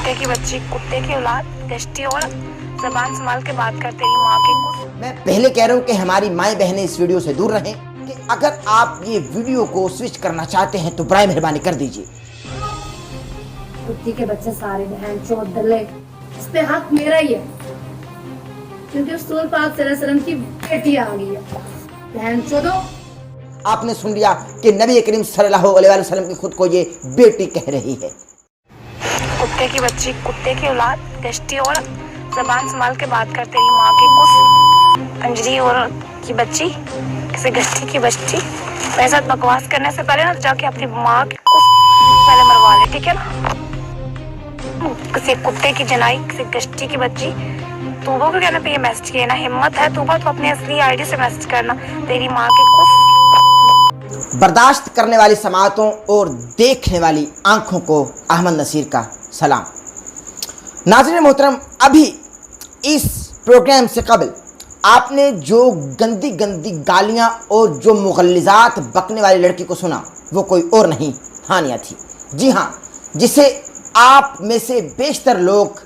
कुत्ते की बच्ची, कुत्ते की औलाद, गश्ती और जबान संभाल के बात कर तेरी माँ के कुछ। मैं पहले कह रहा हूँ कि हमारी माएँ बहनें इस वीडियो से दूर रहें कि अगर आप ये वीडियो को स्विच करना चाहते हैं तो बराए मेहरबानी कर दीजिए। कुत्ती के बच्चे सारे बहन चोद दले, इस पे हक मेरा ही है क्योंकि रसूल पाक सल्लल्लाहु अलैहि वसल्लम की बेटी आ गई है। बहन चोदो, आपने सुन लिया कि नबी करीम सल्लल्लाहु अलैहि वसल्लम की खुद को ये बेटी कह रही है। कुत्ते की बच्ची, कुत्ते की औलाद, गश्ती और जबान संभाल के बात कर तेरी माँ के कुछ। अंजरी और की बच्ची, किसी गश्ती की बच्ची, मेरे साथ बकवास करने से पहले ना जाके अपनी माँ के कुछ पहले मरवा ले, ठीक है ना। किसी कुत्ते की जनाई, किसी गश्ती की बच्ची, तूबा को कहने पे ये मैसेज किया ना, हिम्मत है तूबा तो अपनी असली आईडी से मैसेज करना, तेरी माँ के कुछ। बर्दाश्त करने वाली समातों और देखने वाली आंखों को अहमद नसीर का सलाम। नाज़रीन मोहतरम, अभी इस प्रोग्राम से कबल आपने जो गंदी गंदी गालियां और जो मुग़ल्लिज़ात बकने वाली लड़की को सुना वो कोई और नहीं, हानिया थी। जी हाँ, जिसे आप में से बेशतर लोग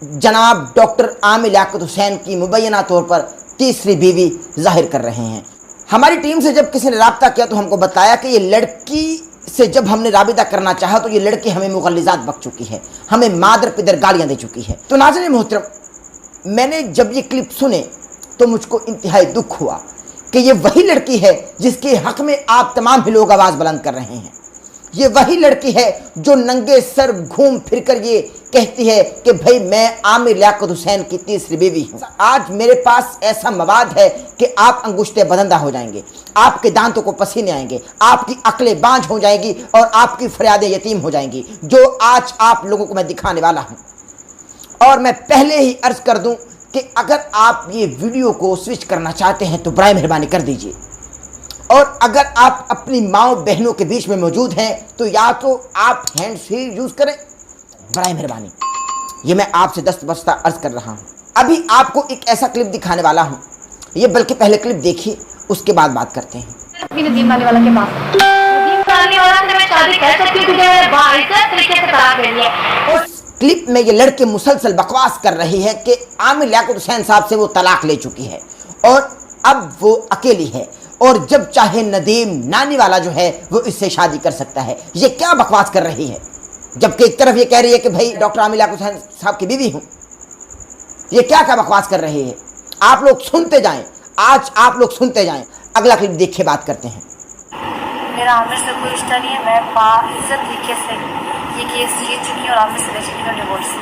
जनाब डॉक्टर आमिर लियाकत हुसैन की मुबैना तौर पर तीसरी बीवी जाहिर कर रहे हैं। हमारी टीम से जब किसी ने राब्ता किया तो हमको बताया कि ये लड़की से जब हमने राबिता करना चाहा तो ये लड़की हमें मुग़ल्लिज़ात बक चुकी है, हमें मादर पिदर गालियाँ दे चुकी है। तो नाज़रीन मोहतरम, मैंने जब ये क्लिप सुने तो मुझको इंतहाई दुख हुआ कि ये वही लड़की है जिसके हक़ में आप तमाम ही लोग आवाज़ बुलंद कर रहे हैं। ये वही लड़की है जो नंगे सर घूम फिर कर ये कहती है कि भाई मैं आमिर लियाकत हुसैन की तीसरी बीवी हूँ। आज मेरे पास ऐसा मवाद है कि आप अंगुश्ते बदंदा हो जाएंगे, आपके दांतों को पसीने आएंगे, आपकी अक्लें बांझ हो जाएंगी और आपकी फरियादें यतीम हो जाएंगी, जो आज आप लोगों को मैं दिखाने वाला हूँ। और मैं पहले ही अर्ज़ कर दूँ कि अगर आप ये वीडियो को स्विच करना चाहते हैं तो बराए मेहरबानी कर दीजिए। और अगर आप अपनी माओ बहनों के बीच में मौजूद हैं तो या तो आप हैंड फ्री यूज़ करें, बराए मेहरबानी। ये मैं आपसे दस्तबस्ता अर्ज़ कर रहा हूँ। अभी आपको एक ऐसा क्लिप दिखाने वाला हूँ, ये बल्कि पहले क्लिप देखिए, उसके बाद बात करते हैं। नदीम वाले वाला के पास नदीम वाला से मैं शादी कर सकती हूँ क्योंकि मेरे भाई से तरीके से तलाक ले लिया। उस क्लिप में ये लड़के मुसलसल बकवास कर रही है कि आमिर लियाकत हुसैन साहब से वो तलाक ले चुकी है और अब वो अकेली है और जब चाहे नदीम नानी वाला जो है वो इससे शादी कर सकता है। ये क्या बकवास कर रही है, जबकि एक तरफ ये कह रही है कि भाई डॉक्टर आमिर लियाकत हुसैन साहब की बीवी हूँ। ये क्या क्या बकवास कर रही है। आप लोग सुनते जाएं, आज आप लोग सुनते जाएं। अगला क्लिप देखिए, बात करते हैं। मेरा आमिर से कोई रिश्ता नहीं है, मैं बाइज्जत तरीके से ये केस जीत चुकी हूँ और आमिर से ले चुकी हूँ डिवोर्स।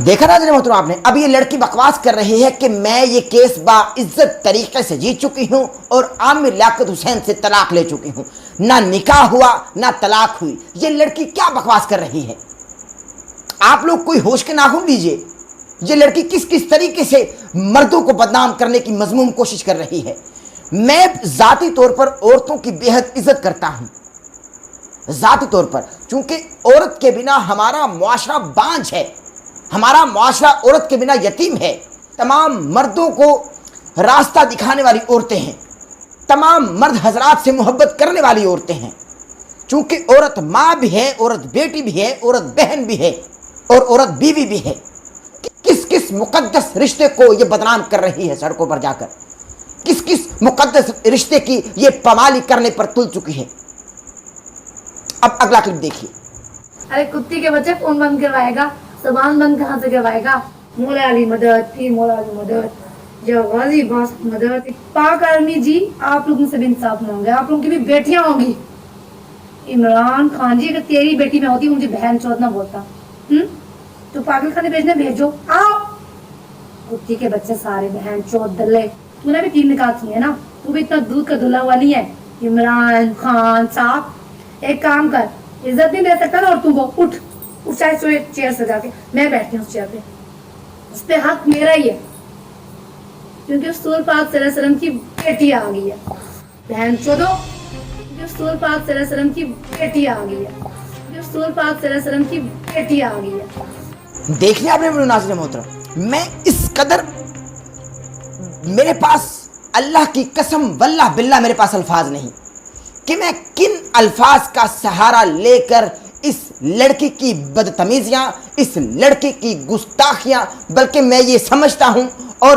देखा ना मोहतरम आपने, अब ये लड़की बकवास कर रही है कि मैं ये केस बाइज्जत तरीके से जीत चुकी हूँ और आमिर लियाकत हुसैन से तलाक ले चुकी हूँ। ना निकाह हुआ ना तलाक हुई। ये लड़की क्या बकवास कर रही है। आप लोग कोई होश के नाखून दीजिए। ये लड़की किस किस तरीके से मर्दों को बदनाम करने की मजमूम कोशिश कर रही है। मैं ज़ाती तौर पर औरतों की बेहद इज्जत करता हूँ, ज़ाती तौर पर, चूँकि औरत के बिना हमारा मुआशरा बांझ है, हमारा मुआशरा औरत के बिना यतीम है। तमाम मर्दों को रास्ता दिखाने वाली औरतें हैं, तमाम मर्द हजरात से मोहब्बत करने वाली औरतें हैं। चूँकि औरत माँ भी है, औरत बेटी भी है, औरत बहन भी है और औरत बीवी भी है। किस किस मुकद्दस रिश्ते को ये बदनाम कर रही है सड़कों पर जाकर, किस किस मुकद्दस रिश्ते की ये पमाली करने पर तुल चुकी है। अब अगला क्लिप देखिए। अरे कुत्ती के बच्चे फोन बंद करवाएगा, जबान बंद कहाँ से करवाएगा। मौला अली मदद थी, मौला अली मदद, जवाजी बास मदद। पाक आर्मी जी, आप लोगों से भी इंसाफ मांगे, आप लोगों की भी बेटियां होंगी। इमरान खान जी, अगर तेरी बेटी में होती मुझे बहन चौथ ना बोलता। तो पागल खाने भेजने भेजो, आओ। कुत्ती के बच्चे सारे बहन चौथ दले, तूने भी 3 निकाह किए ना, तू भी इतना दूध का दुल्हा वाली है। इमरान खान साहब, एक काम कर, इज्जत नहीं दे सकता ना और तुमको उठ चाहे चेयर से जाके, मैं बैठती हूँ उस चेयर पे, उस पे हक मेरा ही है क्योंकि रसूल पाक सल्लल्लाहु अलैहि वसल्लम की बेटी आ गई है। बहन चोदो, रसूल पाक सल्लल्लाहु अलैहि वसल्लम की बेटी आ गई है, रसूल पाक सल्लल्लाहु अलैहि वसल्लम की बेटी आ गई है। देख लिया आपने नाज़रीन मोहतरम, मैं इस कदर, मेरे पास अल्लाह की कसम वल्लाह बिल्लाह मेरे पास अल्फाज नहीं कि मैं किन अल्फाज का सहारा लेकर اس لڑکی کی بدتمیزیاں، اس لڑکی کی گستاخیاں، بلکہ میں یہ سمجھتا ہوں اور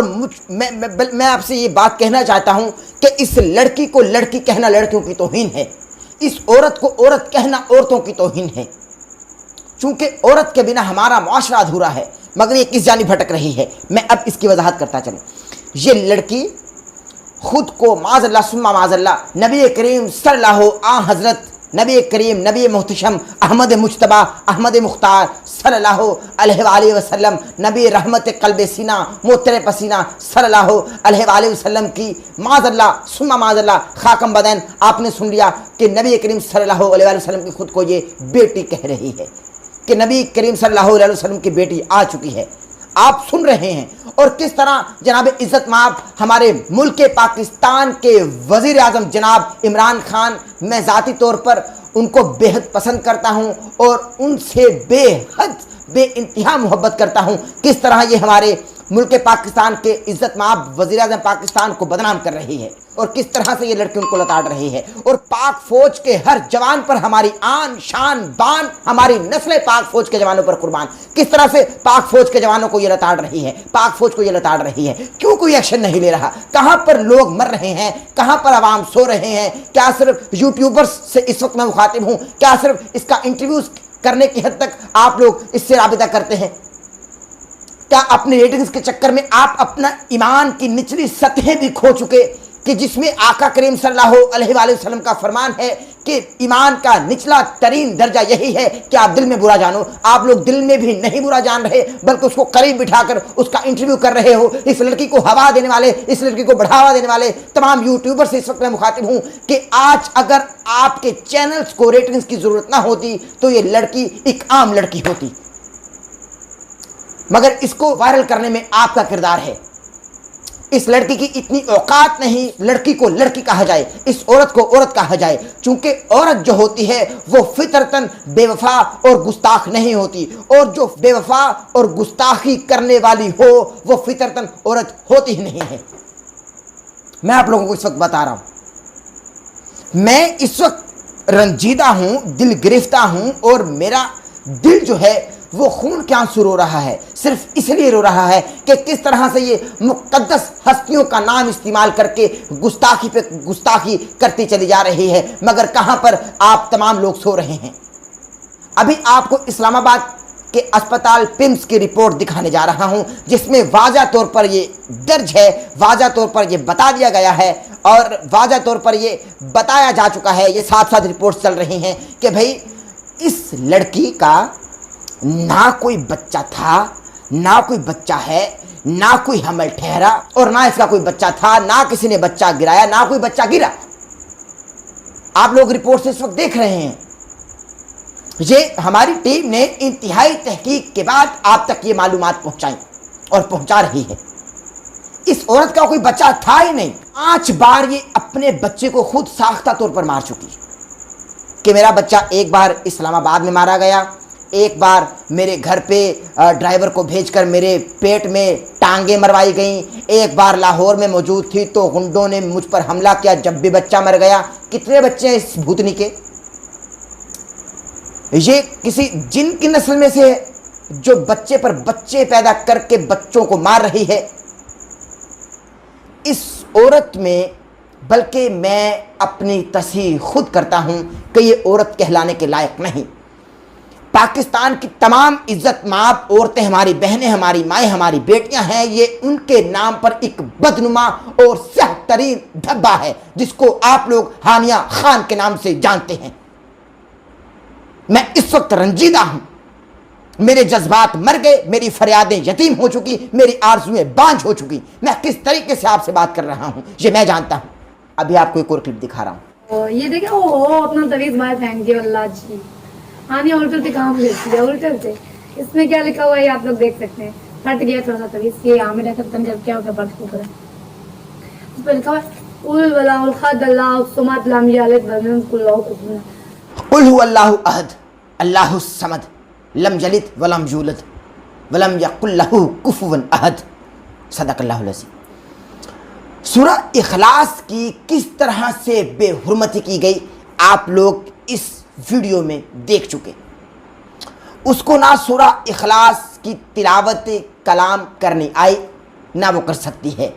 میں آپ سے یہ بات کہنا چاہتا ہوں کہ اس لڑکی کو لڑکی کہنا لڑکیوں کی توہین ہے، اس عورت کو عورت کہنا عورتوں کی توہین ہے، چونکہ عورت کے بنا ہمارا معاشرہ ادھورا ہے، مگر یہ کس جانب بھٹک رہی ہے، میں اب اس کی وضاحت کرتا چلوں۔ یہ لڑکی خود کو معاذ اللہ ثم معاذ اللہ نبی کریم صلی اللہ علیہ حضرت نبی کریم نبی محتشم احمد مجتبیٰ احمد مختار صلی اللہ علیہ وآلہ وسلم نبی رحمت قلب سینہ موتر پسینہ صلی اللہ علیہ وآلہ وسلم کی معاذ اللہ ثم معاذ اللہ خاکم بدن، آپ نے سن لیا کہ نبی کریم صلی اللہ علیہ وآلہ وسلم کی خود کو یہ بیٹی کہہ رہی ہے، کہ نبی کریم صلی اللہ علیہ وسلم کی بیٹی آ چکی ہے، آپ سن رہے ہیں۔ اور کس طرح جناب عزت مآب ہمارے ملک پاکستان کے وزیر اعظم جناب عمران خان، میں ذاتی طور پر ان کو بے حد پسند کرتا ہوں اور ان سے بے انتہا محبت کرتا ہوں، کس طرح یہ ہمارے ملک پاکستان کے عزت مآب وزیر اعظم پاکستان کو بدنام کر رہی ہے، اور کس طرح سے یہ لڑکی ان کو لتاڑ رہی ہے، اور پاک فوج کے ہر جوان پر ہماری آن شان بان، ہماری نسل پاک فوج کے جوانوں پر قربان، کس طرح سے پاک فوج کے جوانوں کو یہ لتاڑ رہی ہے، پاک فوج کو یہ لتاڑ رہی ہے، کیوں کوئی ایکشن نہیں لے رہا؟ کہاں پر لوگ مر رہے ہیں، کہاں پر عوام سو رہے ہیں؟ کیا صرف یوٹیوبرز سے اس وقت میں مخاطب ہوں؟ کیا صرف اس کا انٹرویوز کرنے کی حد تک آپ لوگ اس سے رابطہ کرتے ہیں؟ کیا اپنے ریٹنگز کے چکر میں آپ اپنا ایمان کی نچلی سطحیں بھی کھو چکے، کہ جس میں آقا کریم صلی اللہ علیہ وآلہ وسلم کا فرمان ہے کہ ایمان کا نچلا ترین درجہ یہی ہے کہ آپ دل میں برا جانو؟ آپ لوگ دل میں بھی نہیں برا جان رہے، بلکہ اس کو قریب بٹھا کر اس کا انٹرویو کر رہے ہو۔ اس لڑکی کو ہوا دینے والے، اس لڑکی کو بڑھاوا دینے والے تمام یوٹیوبر سے اس وقت میں مخاطب ہوں کہ آج اگر آپ کے چینلز کو ریٹنگز کی ضرورت نہ ہوتی تو یہ لڑکی ایک عام لڑکی ہوتی، مگر اس کو وائرل کرنے میں آپ کا کردار ہے۔ اس لڑکی کی اتنی اوقات نہیں لڑکی کو لڑکی کہا جائے، اس عورت کو عورت کہا جائے، چونکہ عورت جو ہوتی ہے وہ فطرتاً بے وفا اور گستاخ نہیں ہوتی، اور جو بے وفا اور گستاخی کرنے والی ہو وہ فطرتاً عورت ہوتی ہی نہیں ہے۔ میں آپ لوگوں کو اس وقت بتا رہا ہوں، میں اس وقت رنجیدہ ہوں، دل گرفتہ ہوں، اور میرا دل جو ہے وہ خون کے آنسو رو رہا ہے، صرف اس لیے رو رہا ہے کہ کس طرح سے یہ مقدس ہستیوں کا نام استعمال کر کے گستاخی پہ گستاخی کرتی چلی جا رہی ہے، مگر کہاں پر آپ تمام لوگ سو رہے ہیں۔ ابھی آپ کو اسلام آباد کے اسپتال پمس کی رپورٹ دکھانے جا رہا ہوں، جس میں واضح طور پر یہ درج ہے، واضح طور پر یہ بتا دیا گیا ہے، اور واضح طور پر یہ بتایا جا چکا ہے، یہ ساتھ ساتھ رپورٹس چل رہی ہیں کہ بھئی اس لڑکی کا نہ کوئی بچہ تھا، نہ کوئی بچہ ہے، نہ کوئی حمل ٹھہرا، اور نہ اس کا کوئی بچہ تھا، نہ کسی نے بچہ گرایا، نہ کوئی بچہ گرا۔ آپ لوگ رپورٹ سے اس وقت دیکھ رہے ہیں، یہ ہماری ٹیم نے انتہائی تحقیق کے بعد آپ تک یہ معلومات پہنچائیں اور پہنچا رہی ہے۔ اس عورت کا کوئی بچہ تھا ہی نہیں، 5 بار یہ اپنے بچے کو خود ساختہ طور پر مار چکی، کہ میرا بچہ ایک بار اسلام آباد میں مارا گیا، ایک بار میرے گھر پہ ڈرائیور کو بھیج کر میرے پیٹ میں ٹانگیں مروائی گئیں، ایک بار لاہور میں موجود تھی تو گنڈوں نے مجھ پر حملہ کیا جب بھی بچہ مر گیا۔ کتنے بچے ہیں اس بھوتنی کے؟ یہ کسی جن کی نسل میں سے ہے جو بچے پر بچے پیدا کر کے بچوں کو مار رہی ہے۔ اس عورت میں بلکہ میں اپنی تصحیح خود کرتا ہوں کہ یہ عورت کہلانے کے لائق نہیں۔ پاکستان کی تمام عزت مآب عورتیں ہماری بہنیں، ہماری مائیں، ہماری بیٹیاں ہیں، یہ ان کے نام پر ایک بدنما اور سیاہ ترین دھبا ہے جس کو آپ لوگ ہانیہ خان کے نام سے جانتے ہیں۔ میں اس وقت رنجیدہ ہوں، میرے جذبات مر گئے، میری فریادیں یتیم ہو چکی، میری آرزویں بانجھ ہو چکی۔ میں کس طریقے سے آپ سے بات کر رہا ہوں یہ میں جانتا ہوں۔ ابھی آپ کو ایک اور کلپ دکھا رہا ہوں۔ یہ دیکھیں، اوہ اپنا تویز باہر پھینک دیا، اللہ جی ہاں الٹل پہ کام لیتی ہے، الٹل سے اس میں کیا لکھا ہوا ہے آپ لوگ دیکھ سکتے ہیں، پھٹ گیا تھوڑا سا تویز، یہ عامر ہے تب جب کیا ہوگا پٹ کو کرا، اس پہ لکھا ہوا ہے قل ولا الحد اللہ الصمد لم یلد ولم یکن له کفوا احد، قل هو اللہ احد اللہ الصمد لم یلد ولم یولد ولم یکن له کفوا احد، صدق اللہ العظیم۔ سورہ اخلاص کی کس طرح سے بے حرمتی کی گئی آپ لوگ اس ویڈیو میں دیکھ چکے۔ اس کو نہ سورہ اخلاص کی تلاوت کلام کرنی آئی نہ وہ کر سکتی ہے،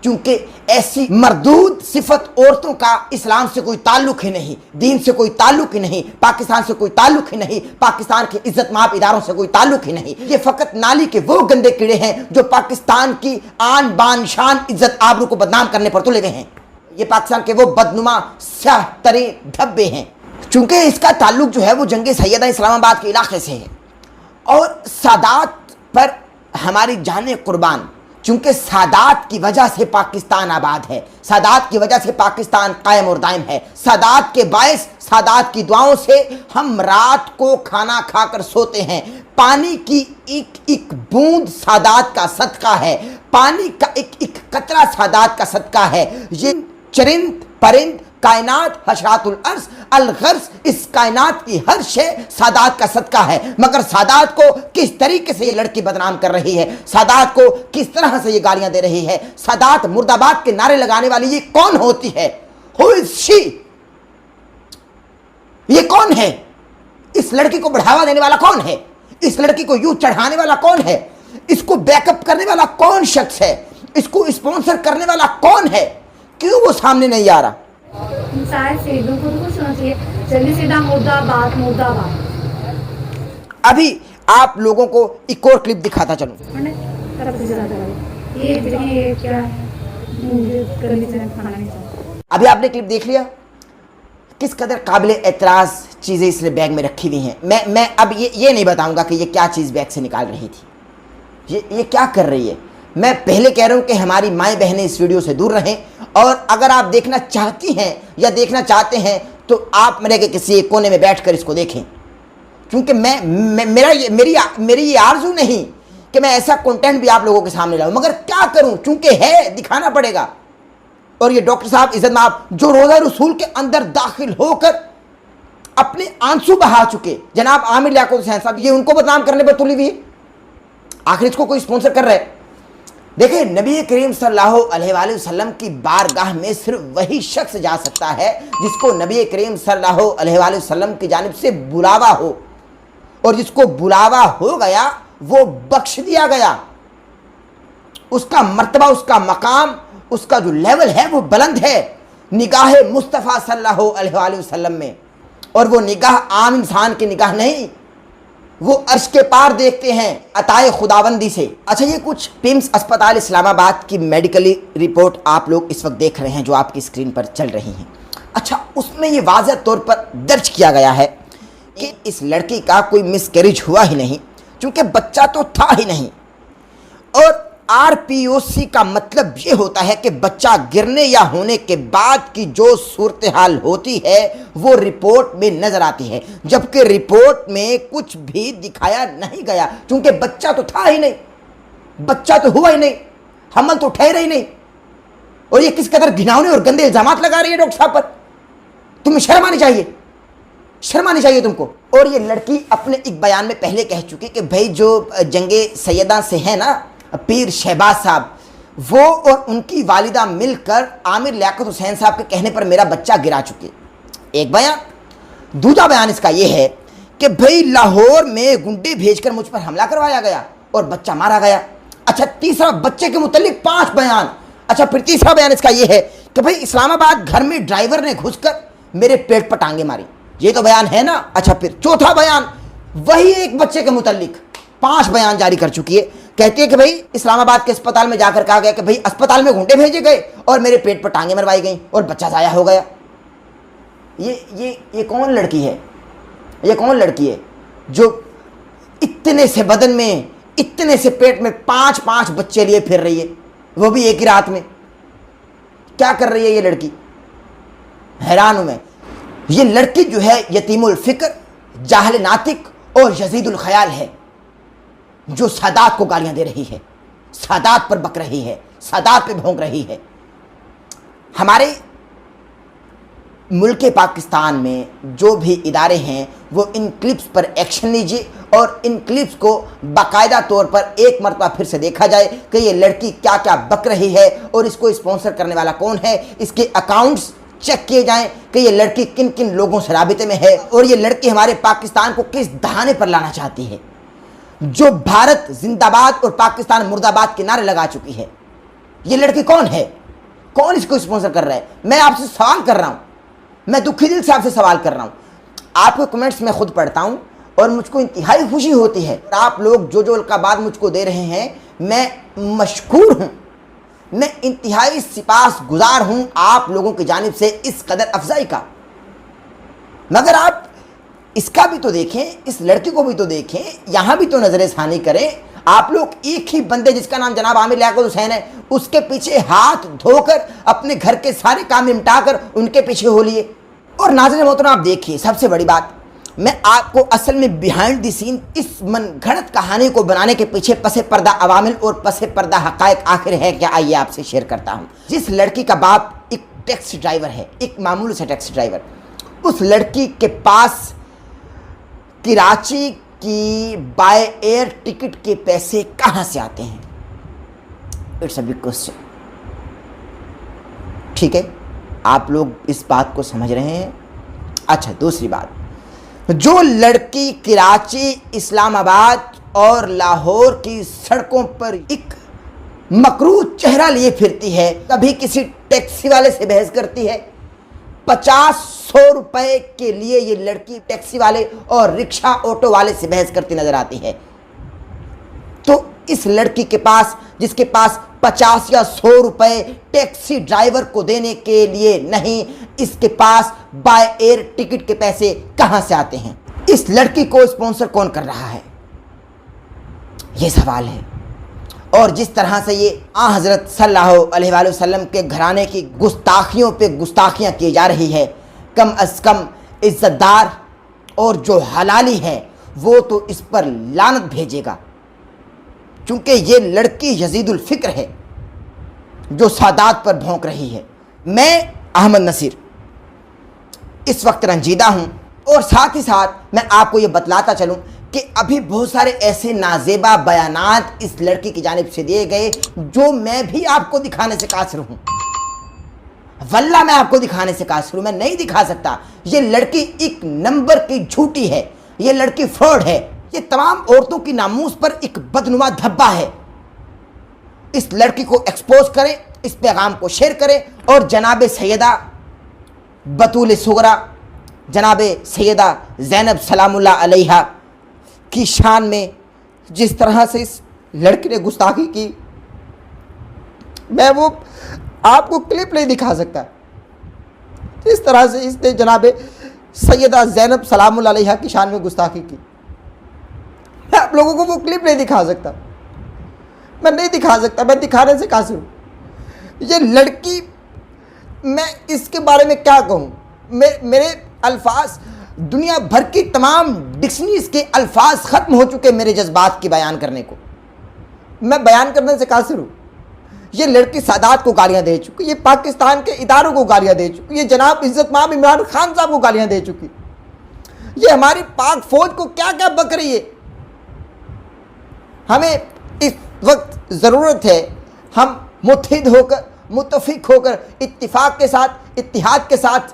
کیونکہ ایسی مردود صفت عورتوں کا اسلام سے کوئی تعلق ہی نہیں، دین سے کوئی تعلق ہی نہیں، پاکستان سے کوئی تعلق ہی نہیں، پاکستان کے عزت مآب اداروں سے کوئی تعلق ہی نہیں۔ یہ فقط نالی کے وہ گندے کیڑے ہیں جو پاکستان کی آن بان شان عزت آبرو کو بدنام کرنے پر تلے ہوئے ہیں۔ یہ پاکستان کے وہ بدنما سیاہ ترین دھبے ہیں، چونکہ اس کا تعلق جو ہے وہ جنگ سیدہ اسلام آباد کے علاقے سے ہے، اور سادات پر ہماری جانیں قربان، چونکہ سادات کی وجہ سے پاکستان آباد ہے، سادات کی وجہ سے پاکستان قائم اور دائم ہے، سادات کے باعث، سادات کی دعاؤں سے ہم رات کو کھانا کھا کر سوتے ہیں۔ پانی کی ایک ایک بوند سادات کا صدقہ ہے، پانی کا ایک ایک قطرہ سادات کا صدقہ ہے۔ یہ چرند پرند کائنات حشرات الارض الغرض، اس کائنات کی ہر شے سادات کا صدقہ ہے، مگر سادات کو کس طریقے سے یہ لڑکی بدنام کر رہی ہے، سادات کو کس طرح سے یہ گالیاں دے رہی ہے۔ سادات مرد آباد کے نعرے لگانے والی یہ کون ہوتی ہے؟ Who is she؟ یہ کون ہے؟ اس لڑکی کو بڑھاوا دینے والا کون ہے؟ اس لڑکی کو یوں چڑھانے والا کون ہے؟ اس کو بیک اپ کرنے والا کون شخص ہے؟ اس کو اسپانسر کرنے والا کون ہے؟ کیوں وہ سامنے نہیں آ رہا؟ ابھی آپ لوگوں کو ایک اور کلپ دکھاتا چلوں۔ ابھی آپ نے کلپ دیکھ لیا کس قدر قابل اعتراض چیزیں اس نے بیگ میں رکھی ہوئی ہیں۔ میں اب یہ نہیں بتاؤں گا کہ یہ کیا چیز بیگ سے نکال رہی تھی، یہ کیا کر رہی ہے۔ میں پہلے کہہ رہا ہوں کہ ہماری مائیں بہنیں اس ویڈیو سے دور رہیں، اور اگر آپ دیکھنا چاہتی ہیں یا دیکھنا چاہتے ہیں تو آپ میرے کے کسی ایک کونے میں بیٹھ کر اس کو دیکھیں، کیونکہ میری یہ آرزو نہیں کہ میں ایسا کنٹینٹ بھی آپ لوگوں کے سامنے لاؤں، مگر کیا کروں، چونکہ ہے دکھانا پڑے گا۔ اور یہ ڈاکٹر صاحب عزت مآب جو روزہ رسول کے اندر داخل ہو کر اپنے آنسو بہا چکے، جناب عامر لیاقت حسین صاحب، یہ ان کو بدنام کرنے پر تلی ہوئی ہے۔ آخر اس کو کوئی اسپانسر کر رہا ہے۔ دیکھیں، نبی کریم صلی اللہ علیہ وآلہ وسلم کی بارگاہ میں صرف وہی شخص جا سکتا ہے جس کو نبی کریم صلی اللہ علیہ وآلہ وسلم کی جانب سے بلاوا ہو، اور جس کو بلاوا ہو گیا وہ بخش دیا گیا۔ اس کا مرتبہ، اس کا مقام، اس کا جو لیول ہے وہ بلند ہے نگاہ مصطفیٰ صلی اللہ علیہ وآلہ وسلم میں، اور وہ نگاہ عام انسان کی نگاہ نہیں، وہ عرش کے پار دیکھتے ہیں عطائے خداوندی سے۔ اچھا، یہ کچھ پیمز اسپتال اسلام آباد کی میڈیکلی رپورٹ آپ لوگ اس وقت دیکھ رہے ہیں جو آپ کی اسکرین پر چل رہی ہیں۔ اچھا، اس میں یہ واضح طور پر درج کیا گیا ہے کہ اس لڑکی کا کوئی مس کیریج ہوا ہی نہیں، چونکہ بچہ تو تھا ہی نہیں، اور RPOC کا مطلب یہ ہوتا ہے کہ بچہ گرنے یا ہونے کے بعد کی جو صورتحال ہوتی ہے وہ رپورٹ میں نظر آتی ہے، جبکہ رپورٹ میں کچھ بھی دکھایا نہیں گیا، چونکہ بچہ تو تھا ہی نہیں، بچہ تو ہوا ہی نہیں، حمل تو ٹھہرا ہی نہیں۔ اور یہ کس قدر گھناؤنے اور گندے الزامات لگا رہی ہے ڈاکٹر صاحب پر، تمہیں شرم آنی چاہیے، شرم آنی چاہیے تم کو۔ اور یہ لڑکی اپنے ایک بیان میں پہلے کہہ چکی کہ بھائی جو جنگ سیدہ سے ہے نا پیر شہباز صاحب، وہ اور ان کی والدہ مل کر عامر لیاقت حسین صاحب کے کہنے پر میرا بچہ گرا چکے۔ ایک بیان۔ دوسرا بیان اس کا یہ ہے کہ بھائی لاہور میں گنڈے بھیج کر مجھ پر حملہ کروایا گیا اور بچہ مارا گیا۔ اچھا، تیسرا بچے کے متعلق 5 بیان۔ اچھا، پھر تیسرا بیان اس کا یہ ہے کہ بھائی اسلام آباد گھر میں ڈرائیور نے گھس کر میرے پیٹ پر ٹانگیں ماری، یہ تو بیان ہے نا۔ اچھا، پھر چوتھا بیان وہی ایک بچے کے متعلق 5 بیان جاری کر چکی ہے، کہتی ہے کہ بھائی اسلام آباد کے اسپتال میں جا کر کہا گیا کہ بھائی اسپتال میں گھونٹے بھیجے گئے اور میرے پیٹ پر ٹانگیں مروائی گئیں اور بچہ ضائع ہو گیا۔ یہ کون لڑکی ہے؟ یہ کون لڑکی ہے جو اتنے سے بدن میں، اتنے سے پیٹ میں 5 بچے لیے پھر رہی ہے، وہ بھی ایک ہی رات میں؟ کیا کر رہی ہے یہ لڑکی؟ حیران ہوں میں۔ یہ لڑکی جو ہے یتیم الفکر، جاہل ناطق اور یزید الخیال ہے، جو سادات کو گالیاں دے رہی ہے، سادات پر بک رہی ہے، سادات پہ بھونک رہی ہے۔ ہمارے ملک پاکستان میں جو بھی ادارے ہیں وہ ان کلپس پر ایکشن لیجیے، اور ان کلپس کو باقاعدہ طور پر ایک مرتبہ پھر سے دیکھا جائے کہ یہ لڑکی کیا کیا بک رہی ہے، اور اس کو اسپانسر کرنے والا کون ہے، اس کے اکاؤنٹس चेक किए जाएं कि ये लड़की किन किन लोगों से राबिते में है और ये लड़की हमारे पाकिस्तान को किस दहाने पर लाना चाहती है, जो भारत जिंदाबाद और पाकिस्तान मुर्दाबाद के नारे लगा चुकी है। ये लड़की कौन है, कौन इसको स्पॉन्सर कर रहा है? मैं आपसे सवाल कर रहा हूँ, मैं दुखी दिल से आपसे सवाल कर रहा हूँ। आपके कमेंट्स मैं खुद पढ़ता हूँ और मुझको इंतहाई खुशी होती है। आप लोग जो अलकाबात मुझको दे रहे हैं, मैं मशकूर हूँ, मैं इंतहाई सिपास गुजार हूँ आप लोगों की जानिब से इस कदर अफजाई का। मगर आप इसका भी तो देखें, इस लड़की को भी तो देखें, यहाँ भी तो नजर सानी करें। आप लोग एक ही बंदे जिसका नाम जनाब आमिर लियाकत हुसैन है, उसके पीछे हाथ धोकर अपने घर के सारे काम निपटाकर उनके पीछे हो लिए। और नाज़रीन मोहतरम आप देखिए, सबसे बड़ी बात, मैं आपको असल में बिहाइंड द सीन इस मनगढ़ंत कहानी को बनाने के पीछे पसे पर्दा अवामिल और पसे पर्दा हकायक आखिर है क्या, आइए आपसे शेयर करता हूँ। जिस लड़की का बाप एक टैक्सी ड्राइवर है, एक मामूली से टैक्सी ड्राइवर, उस लड़की के पास कराची की बाय एयर टिकट के पैसे कहाँ से आते हैं? It's a big question. ठीक है, आप लोग इस बात को समझ रहे हैं। अच्छा, दूसरी बात, जो लड़की कराची, इस्लामाबाद और लाहौर की सड़कों पर एक मकरूह चेहरा लिए फिरती है, कभी किसी टैक्सी वाले से बहस करती है, 50-100 रुपए के लिए ये लड़की टैक्सी वाले और रिक्शा ऑटो वाले से बहस करती नजर आती है। तो इस लड़की के पास, जिसके पास 50 या 100 रुपए टैक्सी ड्राइवर को देने के लिए नहीं, इसके पास बाय एयर टिकट के पैसे कहां से आते हैं? इस लड़की को स्पॉन्सर कौन कर रहा है, यह सवाल है। और जिस तरह से ये हज़रत सल्लल्लाहु अलैहि वसल्लम के घराने की गुस्ताखियों पे गुस्ताखियां की जा रही है, कम अज़ कम इज्जतदार और जो हलाली है वो तो इस पर लानत भेजेगा, क्योंकि ये लड़की यजीदुल फिक्र है जो सादात पर भौंक रही है। मैं अहमद नसीर इस वक्त रंजीदा हूँ और साथ ही साथ मैं आपको ये बतलाता चलूँ कि अभी बहुत सारे ऐसे नाजेबा बयानात इस लड़की की जानिब से दिए गए जो मैं भी आपको दिखाने से कासिर हूँ। वल्लाह मैं आपको दिखाने से कासिर हूँ, मैं नहीं दिखा सकता। ये लड़की एक नंबर की झूठी है, ये लड़की फ्रॉड है, ये तमाम औरतों की नामूस पर एक बदनुमा धब्बा है। इस लड़की को एक्सपोज करें, इस पैगाम को शेयर करें और जनाब सैयदा बतूल सुगरा, जनाब सैयदा ज़ैनब सलामुल्लाह अलैहा की शान में जिस तरह से इस लड़की ने गुस्ताखी की, मैं वो आपको क्लिप नहीं दिखा सकता। इस तरह से इसने जनाब सैयदा ज़ैनब सलामुल्लाह अलैहा की शान में गुस्ताखी की, मैं आप लोगों को वो क्लिप नहीं दिखा सकता, मैं नहीं दिखा सकता, मैं दिखाने से कासिर हूँ। ये लड़की, मैं इसके बारे में क्या कहूँ, मेरे अल्फाज, दुनिया भर की तमाम डिक्शनरीज के अल्फाज ख़त्म हो चुके मेरे जज्बात की बयान करने को, मैं बयान करने से कासिर हूँ। ये लड़की सादात को गालियाँ दे चुकी, ये पाकिस्तान के इदारों को गालियाँ दे चुकी, ये जनाब इज़्ज़त माब इमरान खान साहब को गालियाँ दे चुकी, ये हमारी पाक फौज को क्या क्या बक रही है। हमें इस वक्त ज़रूरत है हम मुत्तहिद होकर, मुत्तफिक होकर, इत्तिफाक के साथ, इत्तिहाद के साथ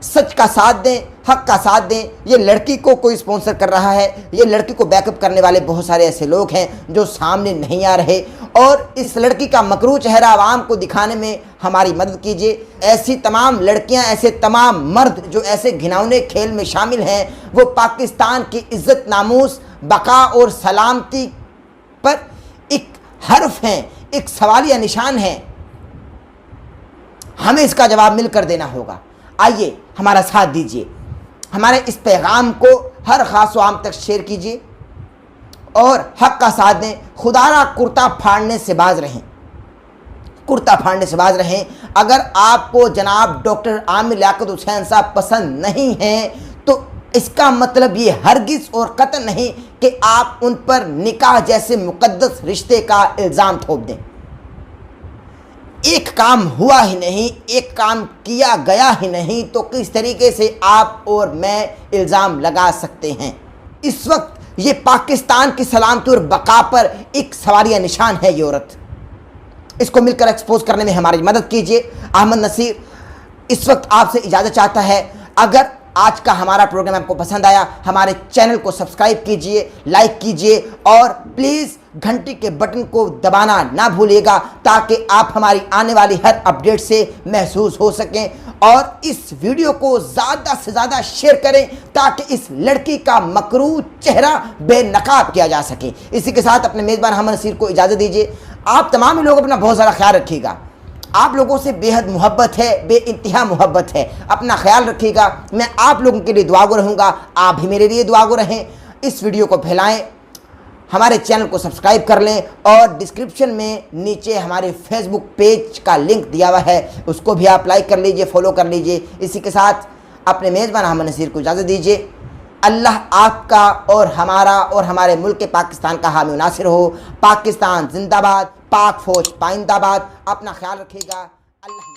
सच का साथ दें, हक का साथ दें। ये लड़की को कोई स्पॉन्सर कर रहा है, ये लड़की को बैकअप करने वाले बहुत सारे ऐसे लोग हैं जो सामने नहीं आ रहे, और इस लड़की का मकरूह चेहरा आवाम को दिखाने में हमारी मदद कीजिए। ऐसी तमाम लड़कियां, ऐसे तमाम मर्द जो ऐसे घिनौने खेल में शामिल हैं, वो पाकिस्तान की इज़्ज़त, नामूस, बका और सलामती पर एक हर्फ हैं, एक सवालिया निशान है। हमें इसका जवाब मिलकर देना होगा। आइए हमारा साथ दीजिए, हमारे इस पैगाम को हर खास व आम तक शेयर कीजिए और हक का साथ दें। खुदारा कुर्ता फाड़ने से बाज रहें, कुर्ता फाड़ने से बाज रहें। अगर आपको जनाब डॉक्टर आमिर लियाकत हुसैन साहब पसंद नहीं हैं तो इसका मतलब ये हरगिज़ और कतई नहीं कि आप उन पर निकाह जैसे मुकद्दस रिश्ते का इल्ज़ाम थोप दें। एक काम हुआ ही नहीं, एक काम किया गया ही नहीं, तो किस तरीके से आप और मैं इल्ज़ाम लगा सकते हैं। इस वक्त ये पाकिस्तान की सलामती और बका पर एक सवालिया निशान है ये औरत। इसको मिलकर एक्सपोज करने में हमारी मदद कीजिए। अहमद नसीर इस वक्त आपसे इजाज़त चाहता है। अगर आज का हमारा प्रोग्राम आपको पसंद आया, हमारे चैनल को सब्सक्राइब कीजिए, लाइक कीजिए और प्लीज़ घंटी के बटन को दबाना ना भूलिएगा, ताकि आप हमारी आने वाली हर अपडेट से महसूस हो सकें। और इस वीडियो को ज़्यादा से ज़्यादा शेयर करें, ताकि इस लड़की का मकरूह चेहरा बेनकाब किया जा सके। इसी के साथ अपने मेज़बान अहमद नसीर को इजाज़त दीजिए। आप तमाम ही लोग अपना बहुत सारा ख्याल रखिएगा। आप लोगों से बेहद मोहब्बत है, बेइंतहा मोहब्बत है। अपना ख्याल रखिएगा। मैं आप लोगों के लिए दुआगो रहूँगा, आप भी मेरे लिए दुआगो रहें। इस वीडियो को फैलाएं, हमारे चैनल को सब्सक्राइब कर लें और डिस्क्रिप्शन में नीचे हमारे फेसबुक पेज का लिंक दिया हुआ है, उसको भी आप लाइक कर लीजिए, फॉलो कर लीजिए। इसी के साथ अपने मेज़बान अहमद नसीर को इजाज़त दीजिए। अल्लाह आपका और हमारा और हमारे मुल्क पाकिस्तान का हामी नासिर हो। पाकिस्तान जिंदाबाद, पाक फौज पाइंदाबाद। अपना ख्याल रखिएगा। अल्लाह